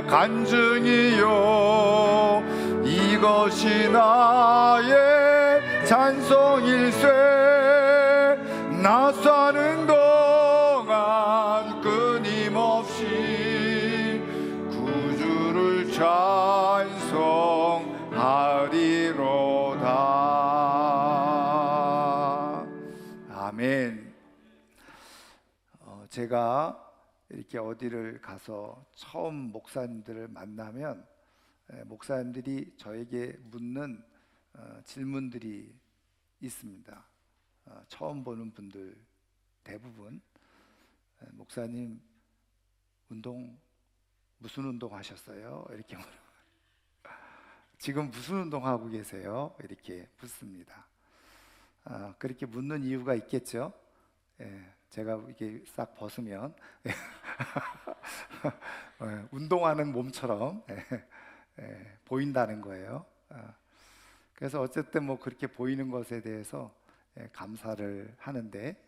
나의 간증이요 이것이 나의 찬송일세 나 사는 동안 끊임없이 구주를 찬송하리로다. 아멘. 제가 이렇게 어디를 가서 처음 목사님들을 만나면 목사님들이 저에게 묻는 질문들이 있습니다. 처음 보는 분들 대부분 목사님 무슨 운동 하셨어요? 이렇게 물어요. 지금 무슨 운동하고 계세요? 이렇게 묻습니다. 그렇게 묻는 이유가 있겠죠. 제가 이렇게 싹 벗으면 운동하는 몸처럼 보인다는 거예요. 그래서 어쨌든 뭐 그렇게 보이는 것에 대해서 감사를 하는데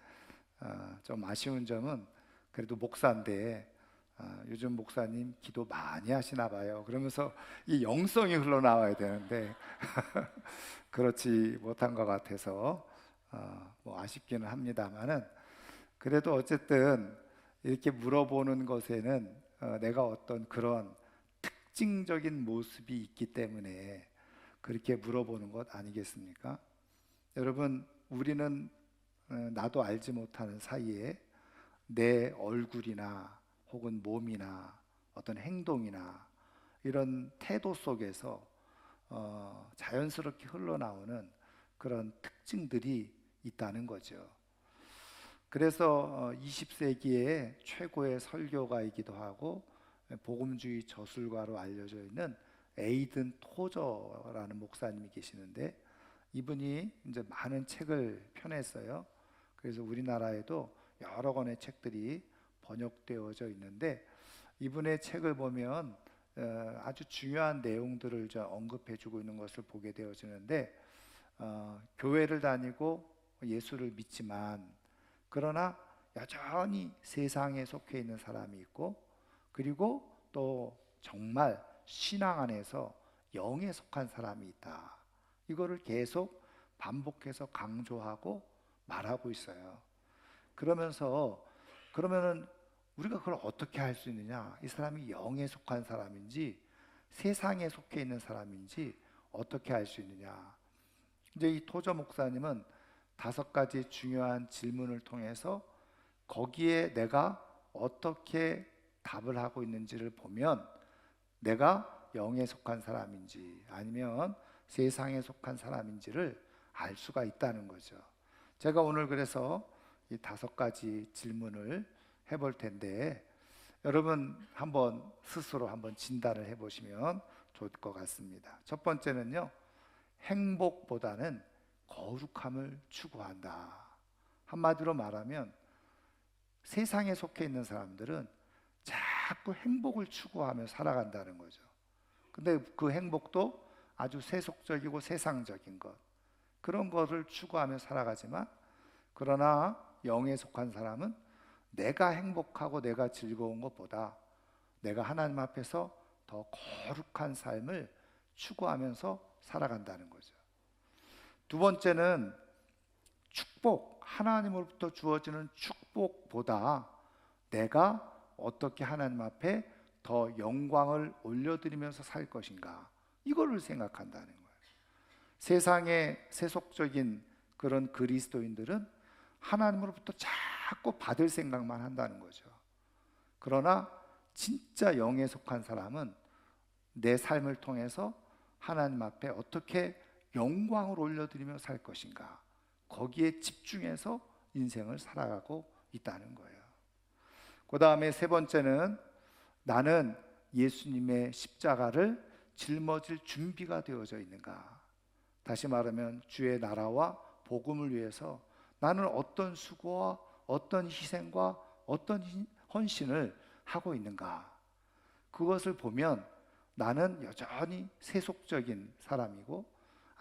좀 아쉬운 점은 그래도 목사인데 요즘 목사님 기도 많이 하시나 봐요. 그러면서 이 영성이 흘러나와야 되는데 그렇지 못한 것 같아서 뭐 아쉽기는 합니다만은 그래도 어쨌든 이렇게 물어보는 것에는 내가 어떤 그런 특징적인 모습이 있기 때문에 그렇게 물어보는 것 아니겠습니까? 여러분, 우리는 나도 알지 못하는 사이에 내 얼굴이나 혹은 몸이나 어떤 행동이나 이런 태도 속에서 자연스럽게 흘러나오는 그런 특징들이 있다는 거죠. 그래서 20세기의 최고의 설교가이기도 하고 복음주의 저술가로 알려져 있는 에이든 토저라는 목사님이 계시는데 이분이 이제 많은 책을 펴냈어요. 그래서 우리나라에도 여러 권의 책들이 번역되어져 있는데 이분의 책을 보면 아주 중요한 내용들을 언급해주고 있는 것을 보게 되어지는데 교회를 다니고 예수를 믿지만 그러나 여전히 세상에 속해 있는 사람이 있고 그리고 또 정말 신앙 안에서 영에 속한 사람이 있다. 이거를 계속 반복해서 강조하고 말하고 있어요. 그러면은 우리가 그걸 어떻게 할 수 있느냐? 이 사람이 영에 속한 사람인지 세상에 속해 있는 사람인지 어떻게 할 수 있느냐? 이제 이 토저 목사님은 5가지 중요한 질문을 통해서 거기에 내가 어떻게 답을 하고 있는지를 보면 내가 영에 속한 사람인지 아니면 세상에 속한 사람인지를 알 수가 있다는 거죠. 제가 오늘 그래서 이 5가지 질문을 해볼 텐데 여러분 스스로 한번 진단을 해보시면 좋을 것 같습니다. 첫 번째는요, 행복보다는 거룩함을 추구한다. 한마디로 말하면 세상에 속해 있는 사람들은 자꾸 행복을 추구하며 살아간다는 거죠. 근데 그 행복도 아주 세속적이고 세상적인 것, 그런 것을 추구하며 살아가지만 그러나 영에 속한 사람은 내가 행복하고 내가 즐거운 것보다 내가 하나님 앞에서 더 거룩한 삶을 추구하면서 살아간다는 거죠. 두 번째는 축복, 하나님으로부터 주어지는 축복보다 내가 어떻게 하나님 앞에 더 영광을 올려드리면서 살 것인가, 이거를 생각한다는 거예요. 세상의 세속적인 그런 그리스도인들은 하나님으로부터 자꾸 받을 생각만 한다는 거죠. 그러나 진짜 영에 속한 사람은 내 삶을 통해서 하나님 앞에 어떻게 영광을 올려드리며 살 것인가, 거기에 집중해서 인생을 살아가고 있다는 거예요. 그 다음에 세 번째는 나는 예수님의 십자가를 짊어질 준비가 되어져 있는가. 다시 말하면 주의 나라와 복음을 위해서 나는 어떤 수고와 어떤 희생과 어떤 헌신을 하고 있는가. 그것을 보면 나는 여전히 세속적인 사람이고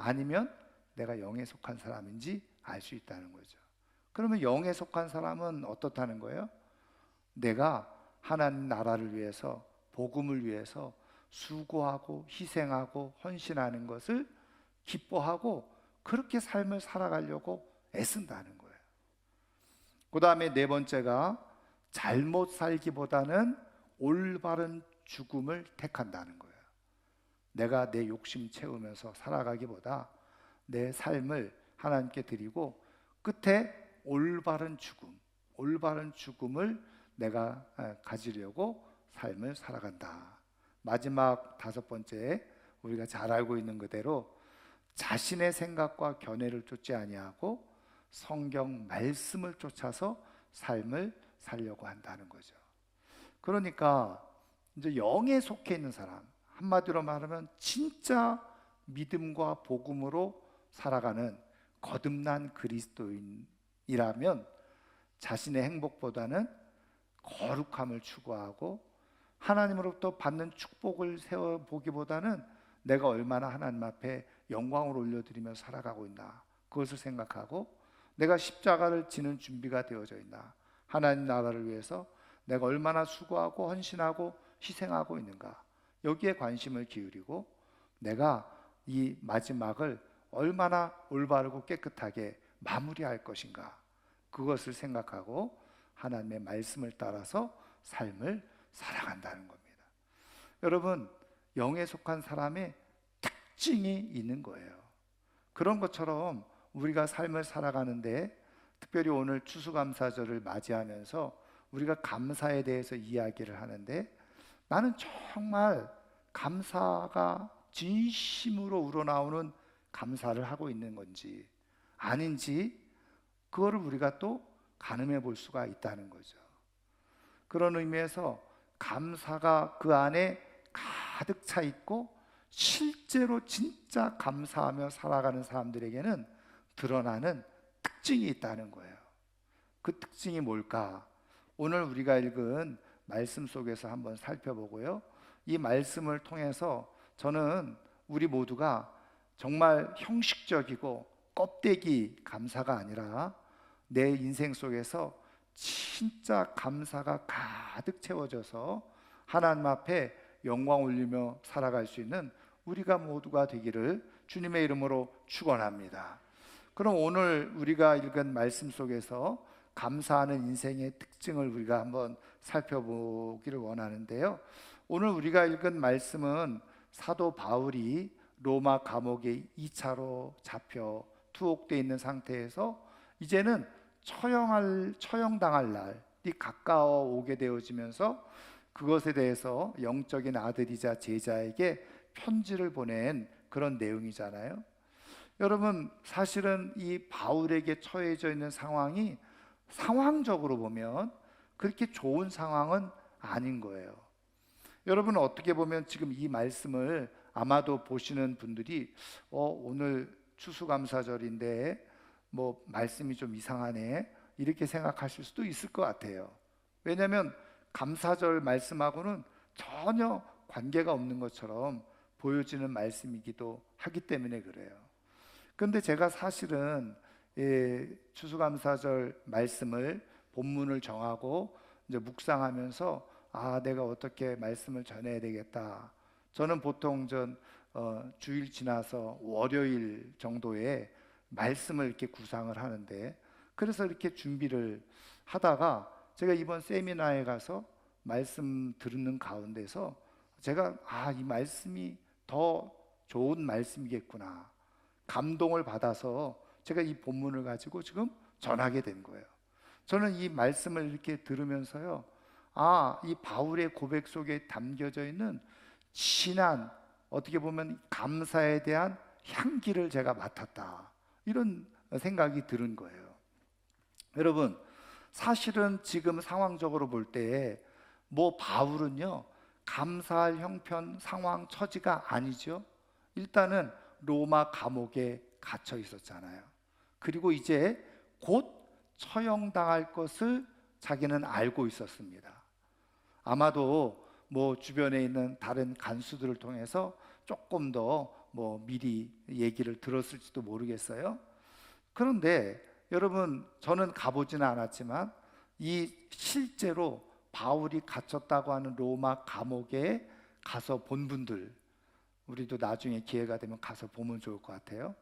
아니면 내가 영에 속한 사람인지 알 수 있다는 거죠. 그러면 영에 속한 사람은 어떻다는 거예요? 내가 하나님 나라를 위해서 복음을 위해서 수고하고 희생하고 헌신하는 것을 기뻐하고 그렇게 삶을 살아가려고 애쓴다는 거예요. 그 다음에 네 번째가 잘못 살기보다는 올바른 죽음을 택한다는 거예요. 내가 내 욕심 채우면서 살아가기보다 내 삶을 하나님께 드리고 끝에 올바른 죽음을 내가 가지려고 삶을 살아간다. 마지막 다섯 번째, 우리가 잘 알고 있는 그대로 자신의 생각과 견해를 쫓지 아니하고 성경 말씀을 쫓아서 삶을 살려고 한다는 거죠. 그러니까 이제 영에 속해 있는 사람, 한마디로 말하면 진짜 믿음과 복음으로 살아가는 거듭난 그리스도인이라면 자신의 행복보다는 거룩함을 추구하고 하나님으로부터 받는 축복을 세워보기보다는 내가 얼마나 하나님 앞에 영광을 올려드리며 살아가고 있나, 그것을 생각하고 내가 십자가를 지는 준비가 되어져 있나, 하나님 나라를 위해서 내가 얼마나 수고하고 헌신하고 희생하고 있는가, 여기에 관심을 기울이고 내가 이 마지막을 얼마나 올바르고 깨끗하게 마무리할 것인가, 그것을 생각하고 하나님의 말씀을 따라서 삶을 살아간다는 겁니다. 여러분, 영에 속한 사람의 특징이 있는 거예요. 그런 것처럼 우리가 삶을 살아가는데, 특별히 오늘 추수감사절을 맞이하면서 우리가 감사에 대해서 이야기를 하는데, 나는 정말 감사가 진심으로 우러나오는 감사를 하고 있는 건지 아닌지, 그거를 우리가 또 가늠해 볼 수가 있다는 거죠. 그런 의미에서 감사가 그 안에 가득 차 있고 실제로 진짜 감사하며 살아가는 사람들에게는 드러나는 특징이 있다는 거예요. 그 특징이 뭘까? 오늘 우리가 읽은 말씀 속에서 한번 살펴보고요, 이 말씀을 통해서 저는 우리 모두가 정말 형식적이고 껍데기 감사가 아니라 내 인생 속에서 진짜 감사가 가득 채워져서 하나님 앞에 영광 올리며 살아갈 수 있는 우리가 모두가 되기를 주님의 이름으로 축원합니다. 그럼 오늘 우리가 읽은 말씀 속에서 감사하는 인생의 특징을 우리가 한번 살펴보기를 원하는데요, 오늘 우리가 읽은 말씀은 사도 바울이 로마 감옥에 2차로 잡혀 투옥되어 있는 상태에서 이제는 처형당할 날이 가까워 오게 되어지면서 그것에 대해서 영적인 아들이자 제자에게 편지를 보낸 그런 내용이잖아요. 여러분, 사실은 이 바울에게 처해져 있는 상황이 상황적으로 보면 그렇게 좋은 상황은 아닌 거예요. 여러분, 어떻게 보면 지금 이 말씀을 아마도 보시는 분들이 오늘 추수감사절인데 뭐 말씀이 좀 이상하네, 이렇게 생각하실 수도 있을 것 같아요. 왜냐하면 감사절 말씀하고는 전혀 관계가 없는 것처럼 보여지는 말씀이기도 하기 때문에 그래요. 그런데 제가 사실은 추수감사절 말씀을 본문을 정하고 이제 묵상하면서 내가 어떻게 말씀을 전해야 되겠다. 저는 보통 주일 지나서 월요일 정도에 말씀을 이렇게 구상을 하는데, 그래서 이렇게 준비를 하다가 제가 이번 세미나에 가서 말씀 듣는 가운데서 제가 이 말씀이 더 좋은 말씀이겠구나, 감동을 받아서 제가 이 본문을 가지고 지금 전하게 된 거예요. 저는 이 말씀을 이렇게 들으면서요, 이 바울의 고백 속에 담겨져 있는 진한, 어떻게 보면 감사에 대한 향기를 제가 맡았다, 이런 생각이 드는 거예요. 여러분, 사실은 지금 상황적으로 볼 때 바울은요 감사할 형편, 상황, 처지가 아니죠. 일단은 로마 감옥에 갇혀 있었잖아요. 그리고 이제 곧 처형당할 것을 자기는 알고 있었습니다. 아마도 주변에 있는 다른 간수들을 통해서 조금 더 미리 얘기를 들었을지도 모르겠어요. 그런데 여러분, 저는 가보지는 않았지만 이 실제로 바울이 갇혔다고 하는 로마 감옥에 가서 본 분들, 우리도 나중에 기회가 되면 가서 보면 좋을 것 같아요.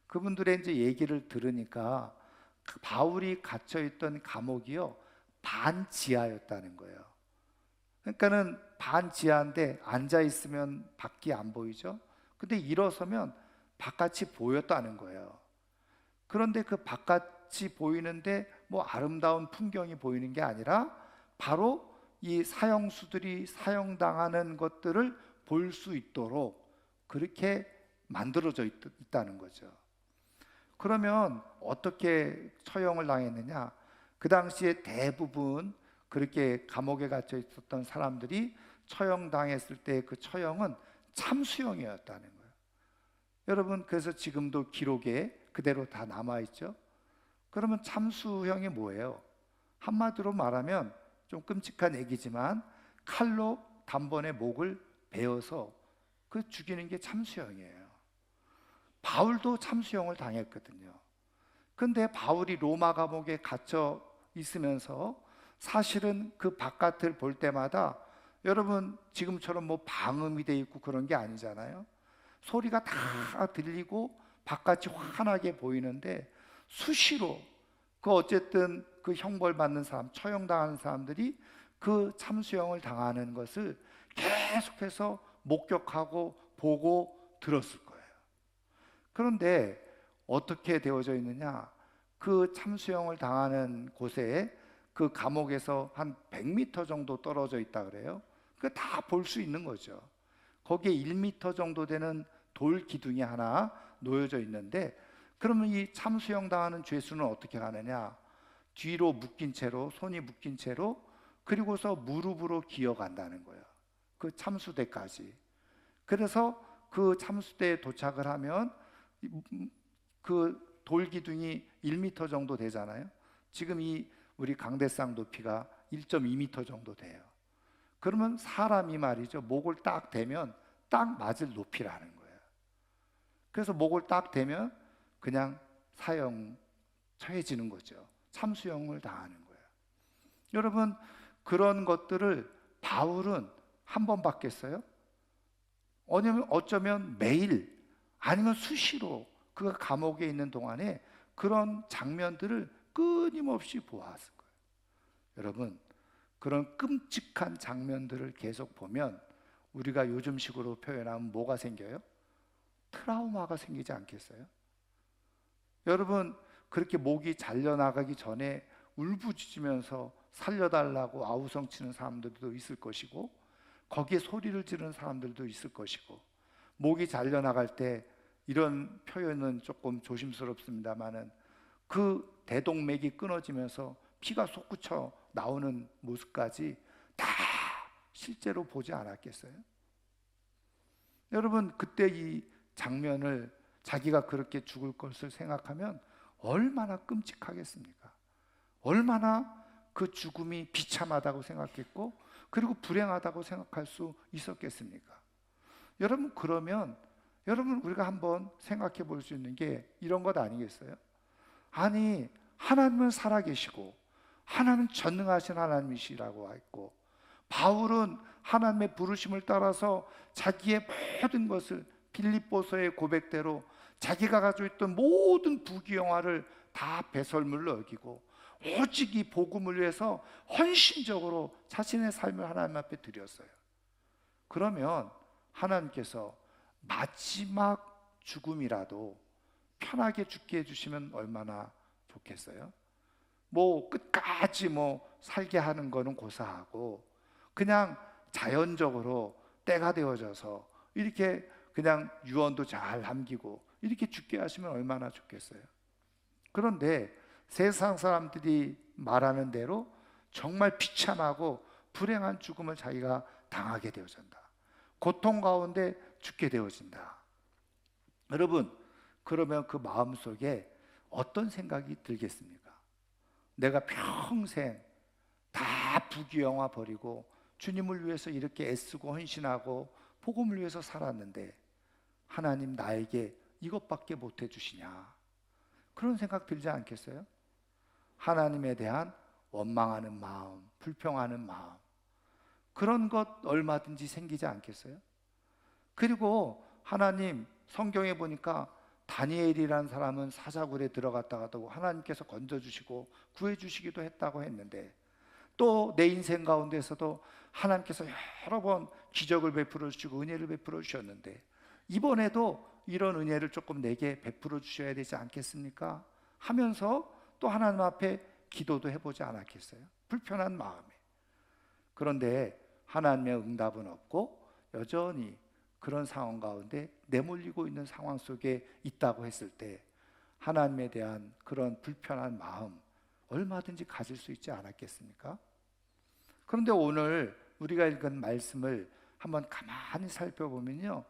그분들의 이제 얘기를 들으니까 그 바울이 갇혀 있던 감옥이요, 반지하였다는 거예요. 그러니까는 반지하인데 앉아 있으면 밖이 안 보이죠. 근데 일어서면 바깥이 보였다는 거예요. 그런데 그 바깥이 보이는데 뭐 아름다운 풍경이 보이는 게 아니라 바로 이 사형수들이 사형당하는 것들을 볼 수 있도록 그렇게 만들어져 있다는 거죠. 그러면 어떻게 처형을 당했느냐? 그 당시에 대부분 그렇게 감옥에 갇혀 있었던 사람들이 처형당했을 때 그 처형은 참수형이었다는 거예요. 여러분, 그래서 지금도 기록에 그대로 다 남아있죠. 그러면 참수형이 뭐예요? 한마디로 말하면 좀 끔찍한 얘기지만 칼로 단번에 목을 베어서 그 죽이는 게 참수형이에요. 바울도 참수형을 당했거든요. 근데 바울이 로마 감옥에 갇혀 있으면서 사실은 그 바깥을 볼 때마다, 여러분 지금처럼 뭐 방음이 돼 있고 그런 게 아니잖아요. 소리가 다 들리고 바깥이 환하게 보이는데 수시로 그 어쨌든 그 형벌 받는 사람, 처형당하는 사람들이 그 참수형을 당하는 것을 계속해서 목격하고 보고 들었을 거예요. 그런데 어떻게 되어져 있느냐? 그 참수형을 당하는 곳에 그 감옥에서 한 100m 정도 떨어져 있다 그래요. 그 다 볼 수 있는 거죠. 거기에 1m 정도 되는 돌 기둥이 하나 놓여져 있는데, 그러면 이 참수형 당하는 죄수는 어떻게 가느냐? 뒤로 묶인 채로, 손이 묶인 채로, 그리고서 무릎으로 기어간다는 거예요. 그 참수대까지. 그래서 그 참수대에 도착을 하면 그 돌 기둥이 1m 정도 되잖아요. 지금 이 우리 강대상 높이가 1.2m 정도 돼요. 그러면 사람이 말이죠, 목을 딱 대면 딱 맞을 높이라는 거예요. 그래서 목을 딱 대면 그냥 사형 처해지는 거죠. 참수형을 당하는 거예요. 여러분, 그런 것들을 바울은 한 번 받겠어요? 어쩌면 매일 아니면 수시로 그 감옥에 있는 동안에 그런 장면들을 끊임없이 보았을 거예요. 여러분, 그런 끔찍한 장면들을 계속 보면 우리가 요즘식으로 표현하면 뭐가 생겨요? 트라우마가 생기지 않겠어요? 여러분, 그렇게 목이 잘려나가기 전에 울부짖으면서 살려달라고 아우성치는 사람들도 있을 것이고, 거기에 소리를 지르는 사람들도 있을 것이고, 목이 잘려나갈 때, 이런 표현은 조금 조심스럽습니다만은 그 대동맥이 끊어지면서 피가 솟구쳐 나오는 모습까지 다 실제로 보지 않았겠어요? 여러분, 그때 이 장면을 자기가 그렇게 죽을 것을 생각하면 얼마나 끔찍하겠습니까? 얼마나 그 죽음이 비참하다고 생각했고, 그리고 불행하다고 생각할 수 있었겠습니까? 여러분, 그러면 여러분, 우리가 한번 생각해 볼 수 있는 게 이런 것 아니겠어요? 아니, 하나님은 살아계시고 하나님은 전능하신 하나님이시라고 했고, 바울은 하나님의 부르심을 따라서 자기의 모든 것을 빌립보서의 고백대로 자기가 가지고 있던 모든 부귀영화를 다 배설물로 여기고 오직 이 복음을 위해서 헌신적으로 자신의 삶을 하나님 앞에 드렸어요. 그러면 하나님께서 마지막 죽음이라도 편하게 죽게 해주시면 얼마나 좋겠어요? 뭐 끝까지 뭐 살게 하는 거는 고사하고, 그냥 자연적으로 때가 되어져서 이렇게 그냥 유언도 잘 남기고 이렇게 죽게 하시면 얼마나 좋겠어요? 그런데 세상 사람들이 말하는 대로 정말 비참하고 불행한 죽음을 자기가 당하게 되어진다. 고통 가운데 죽게 되어진다. 여러분, 그러면 그 마음속에 어떤 생각이 들겠습니까? 내가 평생 다 부귀영화 버리고 주님을 위해서 이렇게 애쓰고 헌신하고 복음을 위해서 살았는데 하나님 나에게 이것밖에 못 해주시냐, 그런 생각 들지 않겠어요? 하나님에 대한 원망하는 마음, 불평하는 마음, 그런 것 얼마든지 생기지 않겠어요? 그리고 하나님 성경에 보니까 다니엘이라는 사람은 사자굴에 들어갔다가도 하나님께서 건져주시고 구해주시기도 했다고 했는데, 또 내 인생 가운데서도 하나님께서 여러 번 기적을 베풀어 주시고 은혜를 베풀어 주셨는데, 이번에도 이런 은혜를 조금 내게 베풀어 주셔야 되지 않겠습니까? 하면서 또 하나님 앞에 기도도 해보지 않았겠어요? 불편한 마음에. 그런데 하나님의 응답은 없고 여전히 그런 상황 가운데 내몰리고 있는 상황 속에 있다고 했을 때, 하나님에 대한 그런 불편한 마음 얼마든지 가질 수 있지 않았겠습니까? 그런데 오늘 우리가 읽은 말씀을 한번 가만히 살펴보면요,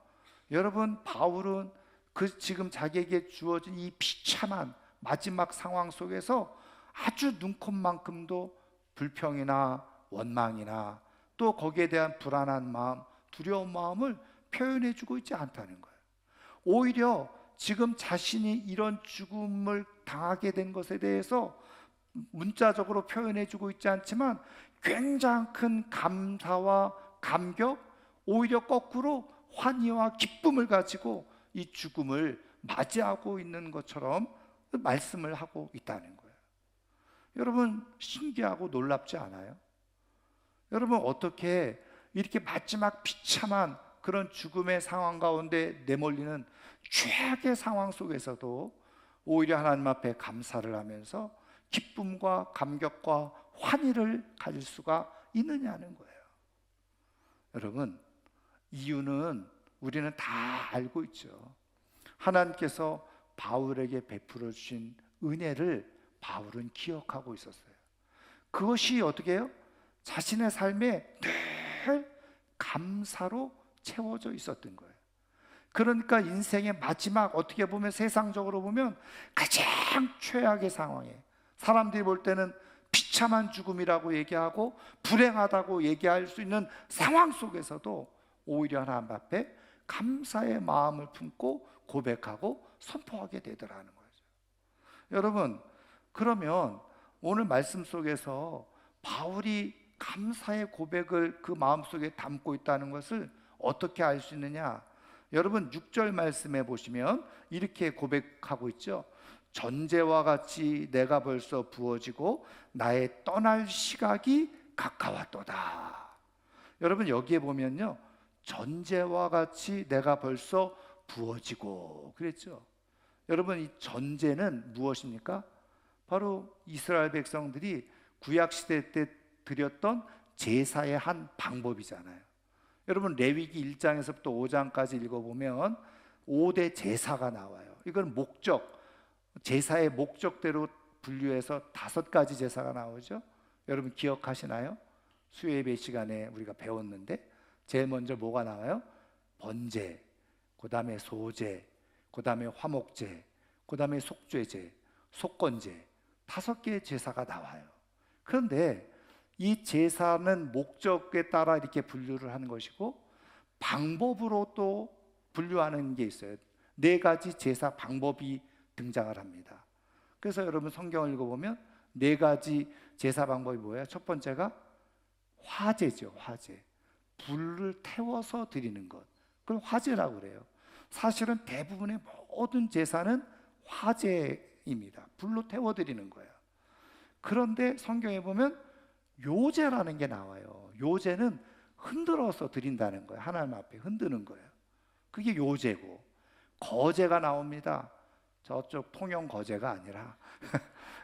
여러분, 바울은 그 지금 자기에게 주어진 이 비참한 마지막 상황 속에서 아주 눈꼽만큼도 불평이나 원망이나 또 거기에 대한 불안한 마음, 두려운 마음을 표현해 주고 있지 않다는 거예요. 오히려 지금 자신이 이런 죽음을 당하게 된 것에 대해서 문자적으로 표현해 주고 있지 않지만 굉장히 큰 감사와 감격, 오히려 거꾸로 환희와 기쁨을 가지고 이 죽음을 맞이하고 있는 것처럼 말씀을 하고 있다는 거예요. 여러분, 신기하고 놀랍지 않아요? 여러분, 어떻게 이렇게 마지막 비참한 그런 죽음의 상황 가운데 내몰리는 최악의 상황 속에서도 오히려 하나님 앞에 감사를 하면서 기쁨과 감격과 환희를 가질 수가 있느냐는 거예요. 여러분, 이유는 우리는 다 알고 있죠. 하나님께서 바울에게 베풀어 주신 은혜를 바울은 기억하고 있었어요. 그것이 어떻게 해요? 자신의 삶에 늘 감사로 채워져 있었던 거예요. 그러니까 인생의 마지막, 어떻게 보면 세상적으로 보면 가장 최악의 상황에, 사람들이 볼 때는 비참한 죽음이라고 얘기하고 불행하다고 얘기할 수 있는 상황 속에서도 오히려 하나님 앞에 감사의 마음을 품고 고백하고 선포하게 되더라는 거죠. 여러분, 그러면 오늘 말씀 속에서 바울이 감사의 고백을 그 마음속에 담고 있다는 것을 어떻게 알 수 있느냐? 여러분, 6절 말씀에 보시면 이렇게 고백하고 있죠. 전제와 같이 내가 벌써 부어지고 나의 떠날 시각이 가까웠도다. 여러분, 여기에 보면요, 전제와 같이 내가 벌써 부어지고 그랬죠. 여러분, 이 전제는 무엇입니까? 바로 이스라엘 백성들이 구약시대 때 드렸던 제사의 한 방법이잖아요. 여러분, 레위기 1장에서부터 5장까지 읽어보면 5대 제사가 나와요. 이건 목적, 제사의 목적대로 분류해서 5가지 제사가 나오죠. 여러분 기억하시나요? 수요예배 시간에 우리가 배웠는데 제일 먼저 뭐가 나와요? 번제, 그 다음에 소제, 그 다음에 화목제, 그 다음에 속죄제, 속건제, 5개의 제사가 나와요. 그런데 이 제사는 목적에 따라 이렇게 분류를 하는 것이고 방법으로 또 분류하는 게 있어요. 4가지 제사 방법이 등장을 합니다. 그래서 여러분 성경을 읽어보면 4가지 제사 방법이 뭐예요? 첫 번째가 화제죠. 화제, 불을 태워서 드리는 것, 그걸 화제라고 그래요. 사실은 대부분의 모든 제사는 화제입니다. 불로 태워 드리는 거예요. 그런데 성경에 보면 요제라는 게 나와요. 요제는 흔들어서 드린다는 거예요. 하나님 앞에 흔드는 거예요. 그게 요제고, 거제가 나옵니다. 저쪽 통영 거제가 아니라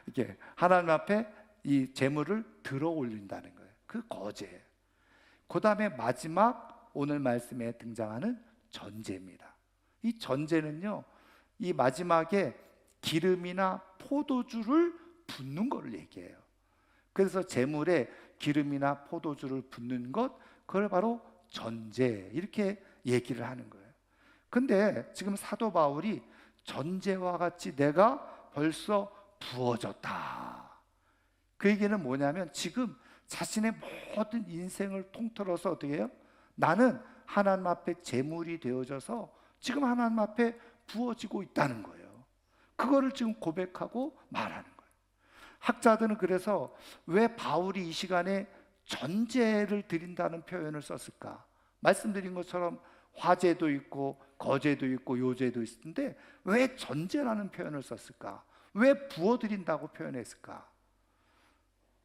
이렇게 하나님 앞에 이 제물을 들어 올린다는 거예요. 그 거제. 그 다음에 마지막 오늘 말씀에 등장하는 전제입니다. 이 전제는요, 이 마지막에 기름이나 포도주를 붓는 것을 얘기해요. 그래서 제물에 기름이나 포도주를 붓는 것, 그걸 바로 전제, 이렇게 얘기를 하는 거예요. 근데 지금 사도 바울이 전제와 같이 내가 벌써 부어졌다, 그 얘기는 뭐냐면 지금 자신의 모든 인생을 통틀어서 어떻게 해요? 나는 하나님 앞에 제물이 되어져서 지금 하나님 앞에 부어지고 있다는 거예요. 그거를 지금 고백하고 말하는 거예요. 학자들은 그래서 왜 바울이 이 시간에 전제를 드린다는 표현을 썼을까? 말씀드린 것처럼 화제도 있고 거제도 있고 요제도 있는데 왜 전제라는 표현을 썼을까? 왜 부어드린다고 표현했을까?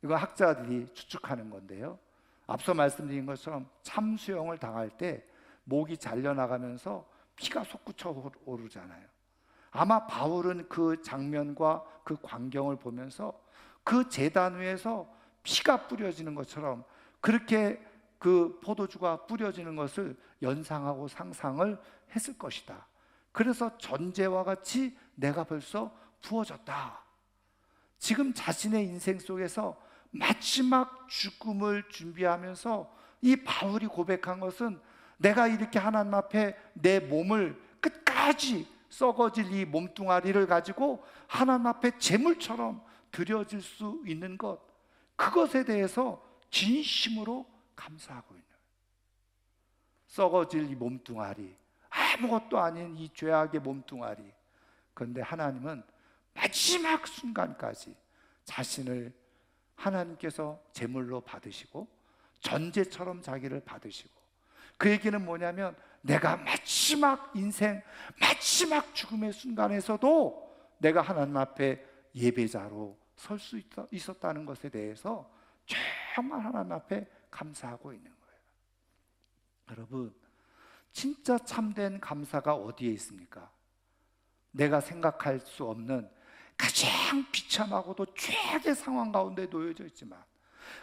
이거 학자들이 추측하는 건데요, 앞서 말씀드린 것처럼 참수형을 당할 때 목이 잘려나가면서 피가 솟구쳐 오르잖아요. 아마 바울은 그 장면과 그 광경을 보면서 그 제단 위에서 피가 뿌려지는 것처럼 그렇게 그 포도주가 뿌려지는 것을 연상하고 상상을 했을 것이다. 그래서 전제와 같이 내가 벌써 부어졌다. 지금 자신의 인생 속에서 마지막 죽음을 준비하면서 이 바울이 고백한 것은 내가 이렇게 하나님 앞에 내 몸을 끝까지 썩어질 이 몸뚱아리를 가지고 하나님 앞에 제물처럼 드려질 수 있는 것, 그것에 대해서 진심으로 감사하고 있는 거예요. 썩어질 이 몸뚱아리, 아무것도 아닌 이 죄악의 몸뚱아리, 그런데 하나님은 마지막 순간까지 자신을 하나님께서 제물로 받으시고 전제처럼 자기를 받으시고, 그 얘기는 뭐냐면 내가 마지막 인생 마지막 죽음의 순간에서도 내가 하나님 앞에 예배자로 설 수 있었다는 것에 대해서 정말 하나님 앞에 감사하고 있는 거예요. 여러분, 진짜 참된 감사가 어디에 있습니까? 내가 생각할 수 없는 가장 비참하고도 최악의 상황 가운데 놓여져 있지만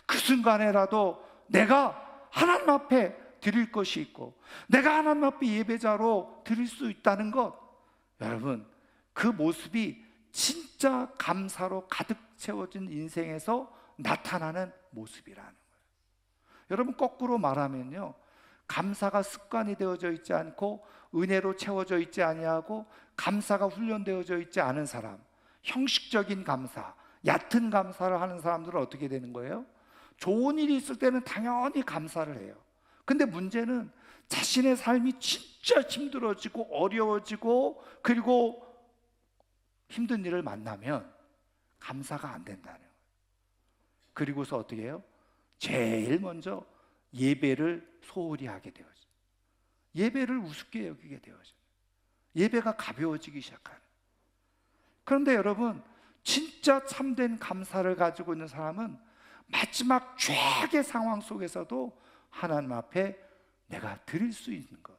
그 순간에라도 내가 하나님 앞에 드릴 것이 있고 내가 하나님 앞에 예배자로 드릴 수 있다는 것, 여러분, 그 모습이 진짜 감사로 가득 채워진 인생에서 나타나는 모습이라는 거예요. 여러분, 거꾸로 말하면요, 감사가 습관이 되어져 있지 않고 은혜로 채워져 있지 아니하고 감사가 훈련되어져 있지 않은 사람, 형식적인 감사, 얕은 감사를 하는 사람들은 어떻게 되는 거예요? 좋은 일이 있을 때는 당연히 감사를 해요. 근데 문제는 자신의 삶이 진짜 힘들어지고 어려워지고 그리고 힘든 일을 만나면 감사가 안 된다는 거예요. 그리고서 어떻게 해요? 제일 먼저 예배를 소홀히 하게 되어져요. 예배를 우습게 여기게 되어져요. 예배가 가벼워지기 시작하는. 그런데 여러분, 진짜 참된 감사를 가지고 있는 사람은 마지막 최악의 상황 속에서도 하나님 앞에 내가 드릴 수 있는 것,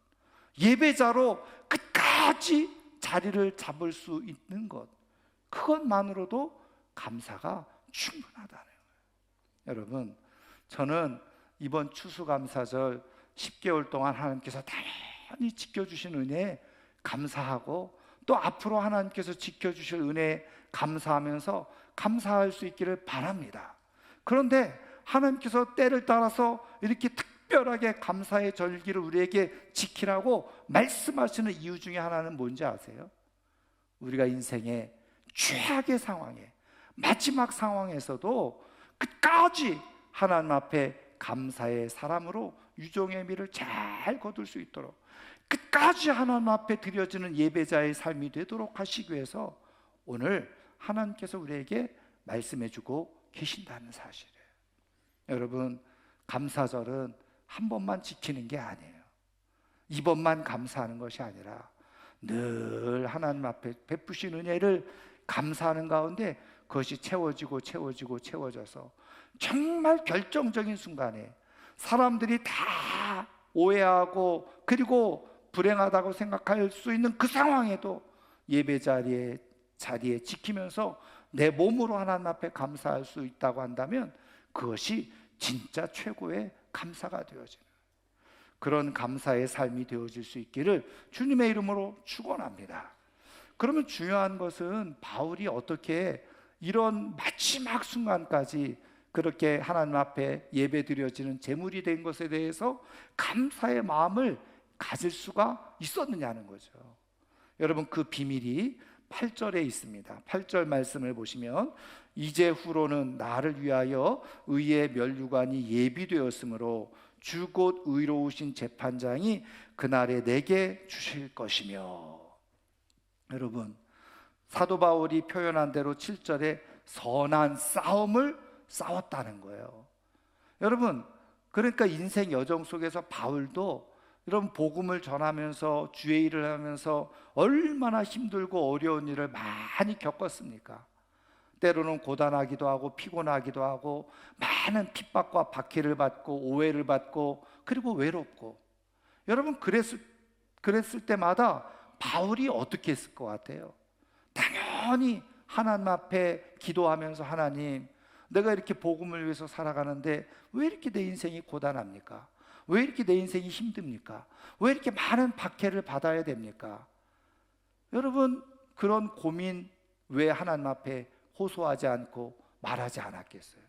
예배자로 끝까지 자리를 잡을 수 있는 것, 그것만으로도 감사가 충분하다는 거예요. 여러분, 저는 이번 추수감사절 10개월 동안 하나님께서 다양히 지켜주신 은혜에 감사하고 또 앞으로 하나님께서 지켜주실 은혜에 감사하면서 감사할 수 있기를 바랍니다. 그런데 하나님께서 때를 따라서 이렇게 특별하게 감사의 절기를 우리에게 지키라고 말씀하시는 이유 중에 하나는 뭔지 아세요? 우리가 인생의 최악의 상황에, 마지막 상황에서도 끝까지 하나님 앞에 감사의 사람으로 유종의 미를 잘 거둘 수 있도록, 끝까지 하나님 앞에 드려지는 예배자의 삶이 되도록 하시기 위해서 오늘 하나님께서 우리에게 말씀해 주고 계신다는 사실이에요. 여러분, 감사절은 한 번만 지키는 게 아니에요. 이번만 감사하는 것이 아니라 늘 하나님 앞에 베푸신 은혜를 감사하는 가운데 그것이 채워져서 정말 결정적인 순간에 사람들이 다 오해하고 그리고 불행하다고 생각할 수 있는 그 상황에도 예배 자리에 지키면서 내 몸으로 하나님 앞에 감사할 수 있다고 한다면 그것이 진짜 최고의 감사가 되어지는, 그런 감사의 삶이 되어질 수 있기를 주님의 이름으로 축원합니다. 그러면 중요한 것은 바울이 어떻게 이런 마지막 순간까지 그렇게 하나님 앞에 예배드려지는 제물이 된 것에 대해서 감사의 마음을 가질 수가 있었느냐는 거죠. 여러분, 그 비밀이 8절에 있습니다. 8절 말씀을 보시면 이제 후로는 나를 위하여 의의 면류관이 예비되었으므로 주 곧 의로우신 재판장이 그날에 내게 주실 것이며. 여러분, 사도 바울이 표현한 대로 7절에 선한 싸움을 싸웠다는 거예요. 여러분, 그러니까 인생 여정 속에서 바울도 여러분 복음을 전하면서 주의 일을 하면서 얼마나 힘들고 어려운 일을 많이 겪었습니까? 때로는 고단하기도 하고 피곤하기도 하고 많은 핍박과 박해를 받고 오해를 받고 그리고 외롭고. 여러분, 그랬을 때마다 바울이 어떻게 했을 것 같아요? 당연히 하나님 앞에 기도하면서, 하나님, 내가 이렇게 복음을 위해서 살아가는데 왜 이렇게 내 인생이 고단합니까? 왜 이렇게 내 인생이 힘듭니까? 왜 이렇게 많은 박해를 받아야 됩니까? 여러분, 그런 고민 왜 하나님 앞에 호소하지 않고 말하지 않았겠어요?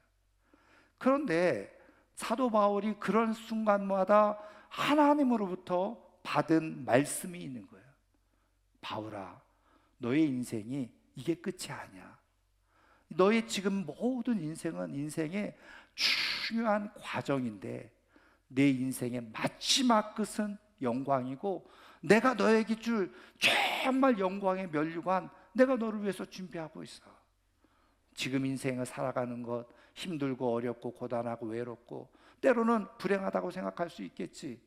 그런데 사도 바울이 그런 순간마다 하나님으로부터 받은 말씀이 있는 거예요. 바울아, 너의 인생이 이게 끝이 아니야. 너의 지금 모든 인생은 인생의 중요한 과정인데 내 인생의 마지막 끝은 영광이고, 내가 너에게 줄 정말 영광의 면류관 내가 너를 위해서 준비하고 있어. 지금 인생을 살아가는 것 힘들고 어렵고 고단하고 외롭고 때로는 불행하다고 생각할 수 있겠지.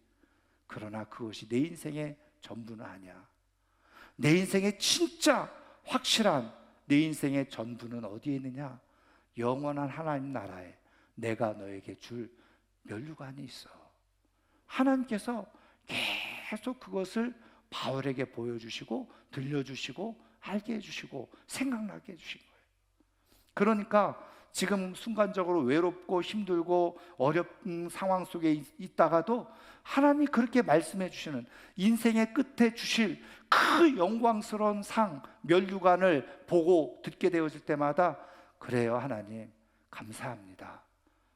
그러나 그것이 내 인생의 전부는 아니야. 내 인생의 진짜 확실한 내 인생의 전부는 어디에 있느냐? 영원한 하나님 나라에 내가 너에게 줄 면류관이 있어. 하나님께서 계속 그것을 바울에게 보여주시고 들려주시고 알게 해주시고 생각나게 해주신 거예요. 그러니까 지금 순간적으로 외롭고 힘들고 어려운 상황 속에 있다가도 하나님이 그렇게 말씀해 주시는, 인생의 끝에 주실 그 영광스러운 상, 면류관을 보고 듣게 되어질 때마다, 그래요 하나님 감사합니다,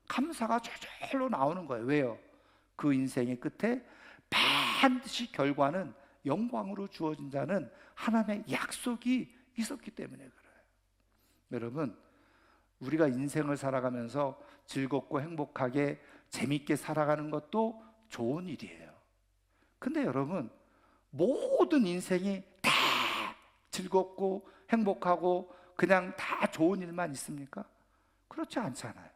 감사가 절절로 나오는 거예요. 왜요? 그 인생의 끝에 반드시 결과는 영광으로 주어진 자는 하나님의 약속이 있었기 때문에 그래요. 여러분, 우리가 인생을 살아가면서 즐겁고 행복하게 재밌게 살아가는 것도 좋은 일이에요. 근데 여러분, 모든 인생이 다 즐겁고 행복하고 그냥 다 좋은 일만 있습니까? 그렇지 않잖아요.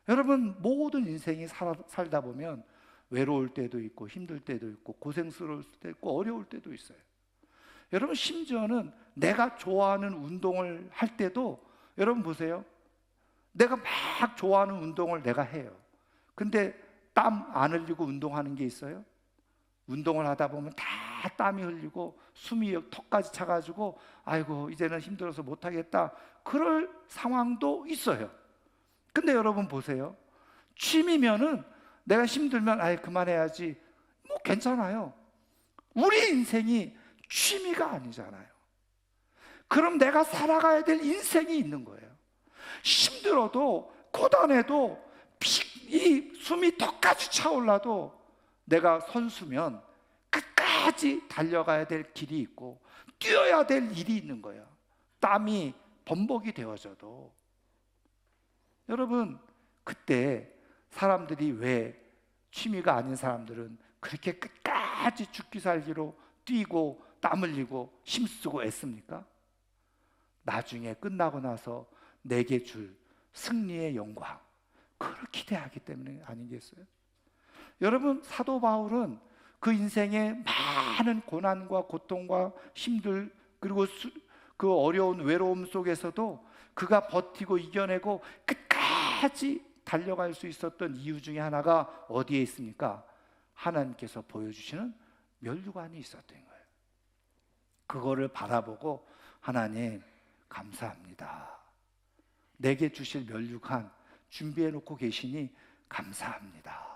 여러분, 모든 인생이 살다 보면 외로울 때도 있고 힘들 때도 있고 고생스러울 때도 있고 어려울 때도 있어요. 여러분, 심지어는 내가 좋아하는 운동을 할 때도, 여러분 보세요, 내가 막 좋아하는 운동을 내가 해요. 근데 땀 안 흘리고 운동하는 게 있어요? 운동을 하다 보면 다 땀이 흘리고 숨이 턱까지 차가지고 아이고 이제는 힘들어서 못하겠다, 그럴 상황도 있어요. 근데 여러분 보세요, 취미면은 내가 힘들면 아이 그만해야지, 뭐 괜찮아요. 우리 인생이 취미가 아니잖아요. 그럼 내가 살아가야 될 인생이 있는 거예요. 힘들어도 고단해도 이 숨이 턱까지 차올라도 내가 선수면 끝까지 달려가야 될 길이 있고 뛰어야 될 일이 있는 거예요. 땀이 범벅이 되어져도. 여러분, 그때 사람들이 왜, 취미가 아닌 사람들은 그렇게 끝까지 죽기 살기로 뛰고 땀 흘리고 힘쓰고 애씁니까? 나중에 끝나고 나서 내게 줄 승리의 영광, 그걸 기대하기 때문에 아니겠어요? 여러분, 사도 바울은 그 인생의 많은 고난과 고통과 힘들, 그리고 그 어려운 외로움 속에서도 그가 버티고 이겨내고 끝까지 달려갈 수 있었던 이유 중에 하나가 어디에 있습니까? 하나님께서 보여주시는 면류관이 있었던 거예요. 그거를 바라보고 하나님 감사합니다, 내게 주실 면류관 준비해 놓고 계시니 감사합니다.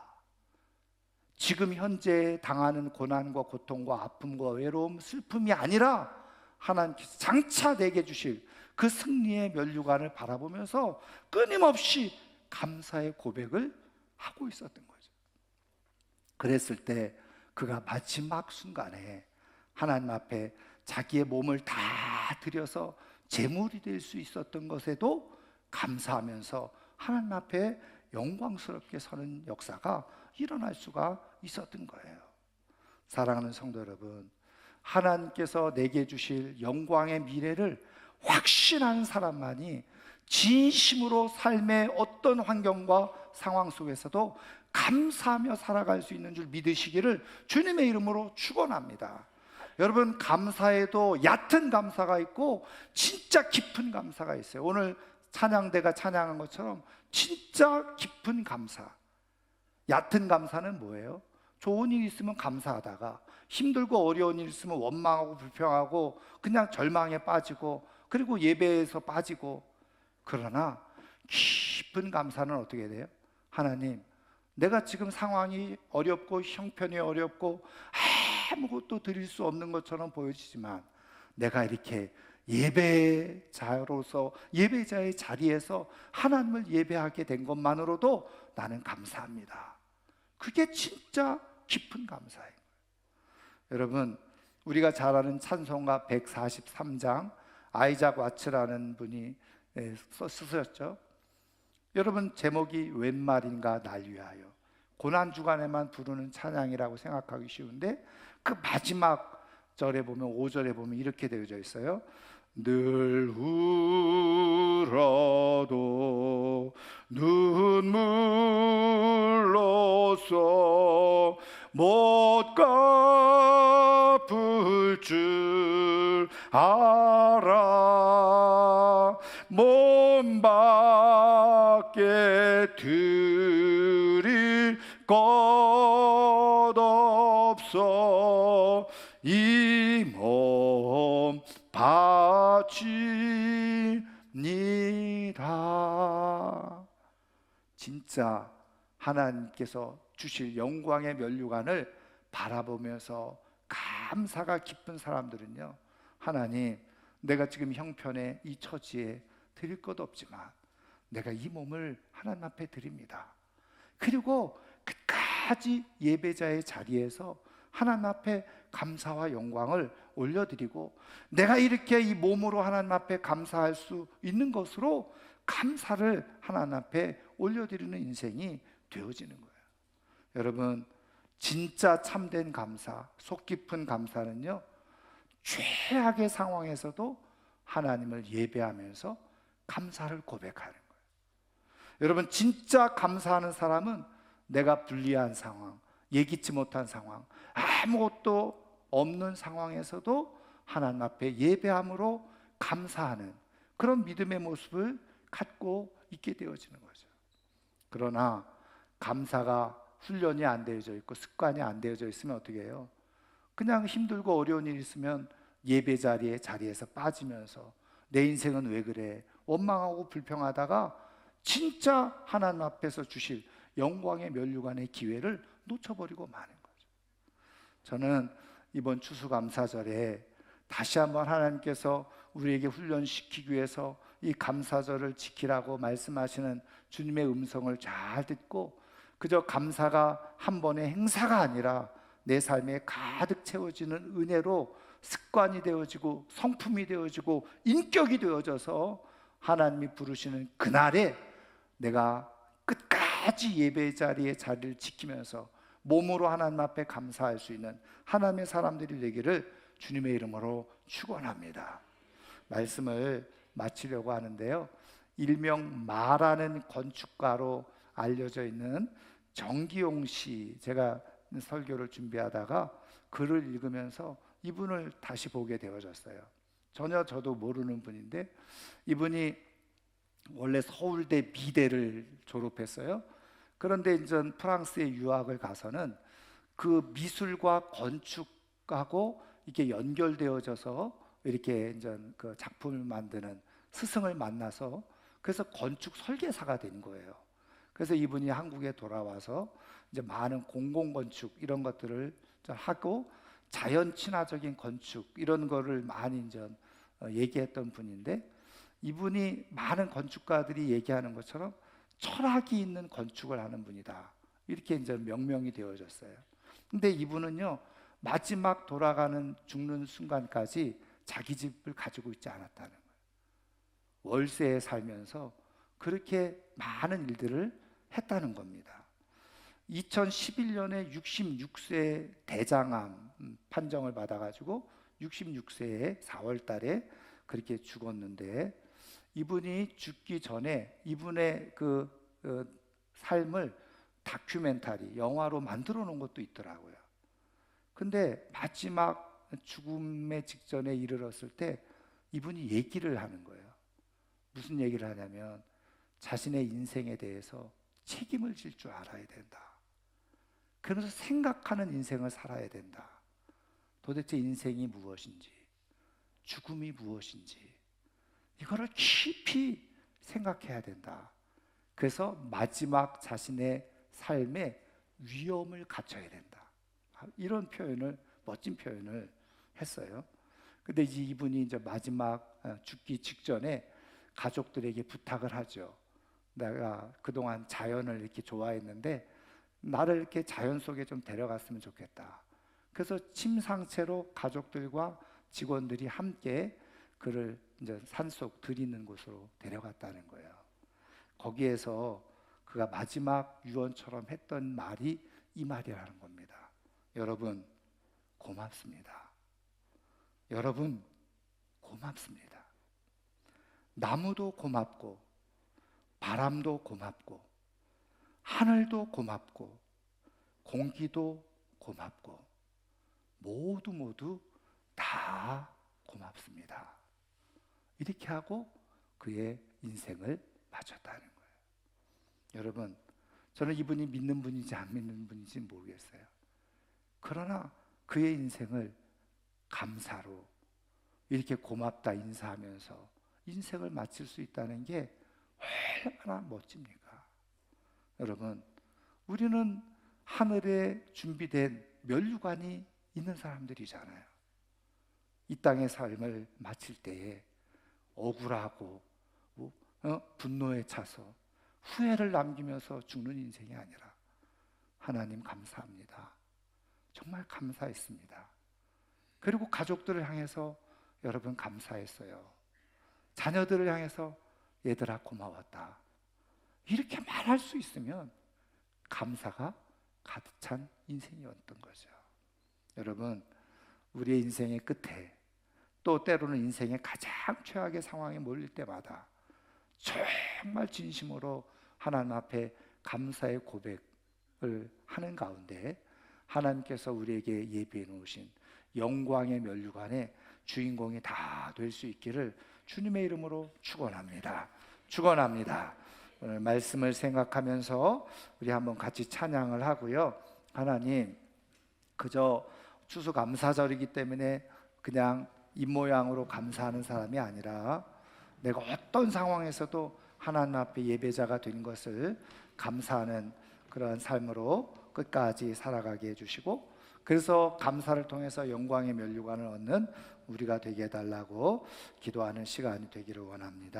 지금 현재 당하는 고난과 고통과 아픔과 외로움, 슬픔이 아니라 하나님께서 장차 내게 주실 그 승리의 면류관을 바라보면서 끊임없이 감사의 고백을 하고 있었던 거죠. 그랬을 때 그가 마지막 순간에 하나님 앞에 자기의 몸을 다 드려서 제물이 될 수 있었던 것에도 감사하면서 하나님 앞에 영광스럽게 서는 역사가 일어날 수가 있었던 거예요. 사랑하는 성도 여러분, 하나님께서 내게 주실 영광의 미래를 확신하는 사람만이 진심으로 삶의 어떤 환경과 상황 속에서도 감사하며 살아갈 수 있는 줄 믿으시기를 주님의 이름으로 축원합니다. 여러분, 감사에도 얕은 감사가 있고 진짜 깊은 감사가 있어요. 오늘 찬양대가 찬양한 것처럼 진짜 깊은 감사. 얕은 감사는 뭐예요? 좋은 일 있으면 감사하다가 힘들고 어려운 일 있으면 원망하고 불평하고 그냥 절망에 빠지고 그리고 예배에서 빠지고. 그러나 깊은 감사는 어떻게 돼요? 하나님, 내가 지금 상황이 어렵고 형편이 어렵고 아무것도 드릴 수 없는 것처럼 보여지지만 내가 이렇게 예배자로서 예배자의 자리에서 하나님을 예배하게 된 것만으로도 나는 감사합니다. 그게 진짜 깊은 감사예요. 여러분, 우리가 잘 아는 찬송가 143장 아이작 와츠라는 분이 쓰셨죠. 여러분, 제목이 웬 말인가 날 위하여. 고난주간에만 부르는 찬양이라고 생각하기 쉬운데 그 마지막 절에 보면 5절에 보면 이렇게 되어져 있어요. 늘 울어도 눈물로써 못 갚을 줄 알아. 몸 밖에 드릴 것 없어 이 몸 바치니라. 진짜 하나님께서 주실 영광의 면류관을 바라보면서 감사가 깊은 사람들은요, 하나님, 내가 지금 형편에 이 처지에 드릴 것 없지만 내가 이 몸을 하나님 앞에 드립니다. 그리고 끝까지 예배자의 자리에서 하나님 앞에 감사와 영광을 올려드리고 내가 이렇게 이 몸으로 하나님 앞에 감사할 수 있는 것으로 감사를 하나님 앞에 올려드리는 인생이 되어지는 거예요. 여러분, 진짜 참된 감사, 속 깊은 감사는요, 최악의 상황에서도 하나님을 예배하면서 감사를 고백하는 거예요. 여러분, 진짜 감사하는 사람은 내가 불리한 상황, 예기치 못한 상황, 아무것도 없는 상황에서도 하나님 앞에 예배함으로 감사하는 그런 믿음의 모습을 갖고 있게 되어지는 거죠. 그러나 감사가 훈련이 안 되어져 있고 습관이 안 되어져 있으면 어떻게 해요? 그냥 힘들고 어려운 일 있으면 예배 자리에서 빠지면서 내 인생은 왜 그래? 원망하고 불평하다가 진짜 하나님 앞에서 주실 영광의 면류관의 기회를 놓쳐버리고 마는 거죠. 저는 이번 추수감사절에 다시 한번 하나님께서 우리에게 훈련시키기 위해서 이 감사절을 지키라고 말씀하시는 주님의 음성을 잘 듣고 그저 감사가 한 번의 행사가 아니라 내 삶에 가득 채워지는 은혜로 습관이 되어지고 성품이 되어지고 인격이 되어져서 하나님이 부르시는 그날에 내가 끝까지 예배 자리의 자리를 지키면서 몸으로 하나님 앞에 감사할 수 있는 하나님의 사람들이 되기를 주님의 이름으로 축원합니다. 말씀을 마치려고 하는데요, 일명 마라는 건축가로 알려져 있는 정기용 씨, 제가 설교를 준비하다가 글을 읽으면서 이분을 다시 보게 되어졌어요. 전혀 저도 모르는 분인데 이분이 원래 서울대 미대를 졸업했어요. 그런데 이제 프랑스에 유학을 가서는 그 미술과 건축하고 이렇게 연결되어져서 이렇게 이제 그 작품을 만드는 스승을 만나서 그래서 건축 설계사가 된 거예요. 그래서 이분이 한국에 돌아와서 이제 많은 공공건축 이런 것들을 하고 자연 친화적인 건축 이런 거를 많이 이제 얘기했던 분인데, 이분이 많은 건축가들이 얘기하는 것처럼 철학이 있는 건축을 하는 분이다, 이렇게 이제 명명이 되어졌어요. 근데 이분은요, 마지막 돌아가는 죽는 순간까지 자기 집을 가지고 있지 않았다는 거예요. 월세에 살면서 그렇게 많은 일들을 했다는 겁니다. 2011년에 66세 대장암 판정을 받아가지고 66세에 4월 달에 그렇게 죽었는데 이분이 죽기 전에 이분의 삶을 다큐멘터리 영화로 만들어 놓은 것도 있더라고요. 근데 마지막 죽음의 직전에 이르렀을 때 이분이 얘기를 하는 거예요. 무슨 얘기를 하냐면 자신의 인생에 대해서 책임을 질 줄 알아야 된다. 그러면서 생각하는 인생을 살아야 된다. 도대체 인생이 무엇인지, 죽음이 무엇인지 이거를 깊이 생각해야 된다. 그래서 마지막 자신의 삶에 위험을 갖춰야 된다. 이런 표현을, 멋진 표현을 했어요. 근데 이제 이분이 이제 마지막 죽기 직전에 가족들에게 부탁을 하죠. 내가 그동안 자연을 이렇게 좋아했는데 나를 이렇게 자연 속에 좀 데려갔으면 좋겠다. 그래서 침상채로 가족들과 직원들이 함께 그를 이제 산속 들이는 곳으로 데려갔다는 거예요. 거기에서 그가 마지막 유언처럼 했던 말이 이 말이라는 겁니다. 여러분 고맙습니다. 여러분 고맙습니다. 나무도 고맙고 바람도 고맙고 하늘도 고맙고 공기도 고맙고 모두 다 고맙습니다. 이렇게 하고 그의 인생을 마쳤다는 거예요. 여러분, 저는 이분이 믿는 분인지 안 믿는 분인지 모르겠어요. 그러나 그의 인생을 감사로 이렇게 고맙다 인사하면서 인생을 마칠 수 있다는 게 얼마나 멋집니까? 여러분, 우리는 하늘에 준비된 면류관이 있는 사람들이잖아요. 이 땅의 삶을 마칠 때에 억울하고 분노에 차서 후회를 남기면서 죽는 인생이 아니라 하나님 감사합니다. 정말 감사했습니다. 그리고 가족들을 향해서 여러분 감사했어요. 자녀들을 향해서 얘들아 고마웠다. 이렇게 말할 수 있으면 감사가 가득 찬 인생이었던 거죠. 여러분, 우리의 인생의 끝에 또 때로는 인생의 가장 최악의 상황에 몰릴 때마다 정말 진심으로 하나님 앞에 감사의 고백을 하는 가운데 하나님께서 우리에게 예비해 놓으신 영광의 면류관의 주인공이 다 될 수 있기를 주님의 이름으로 축원합니다. 축원합니다. 오늘 말씀을 생각하면서 우리 한번 같이 찬양을 하고요. 하나님, 그저 추수감사절이기 때문에 그냥 입모양으로 감사하는 사람이 아니라 내가 어떤 상황에서도 하나님 앞에 예배자가 된 것을 감사하는 그런 삶으로 끝까지 살아가게 해주시고, 그래서 감사를 통해서 영광의 면류관을 얻는 우리가 되게 해달라고 기도하는 시간이 되기를 원합니다.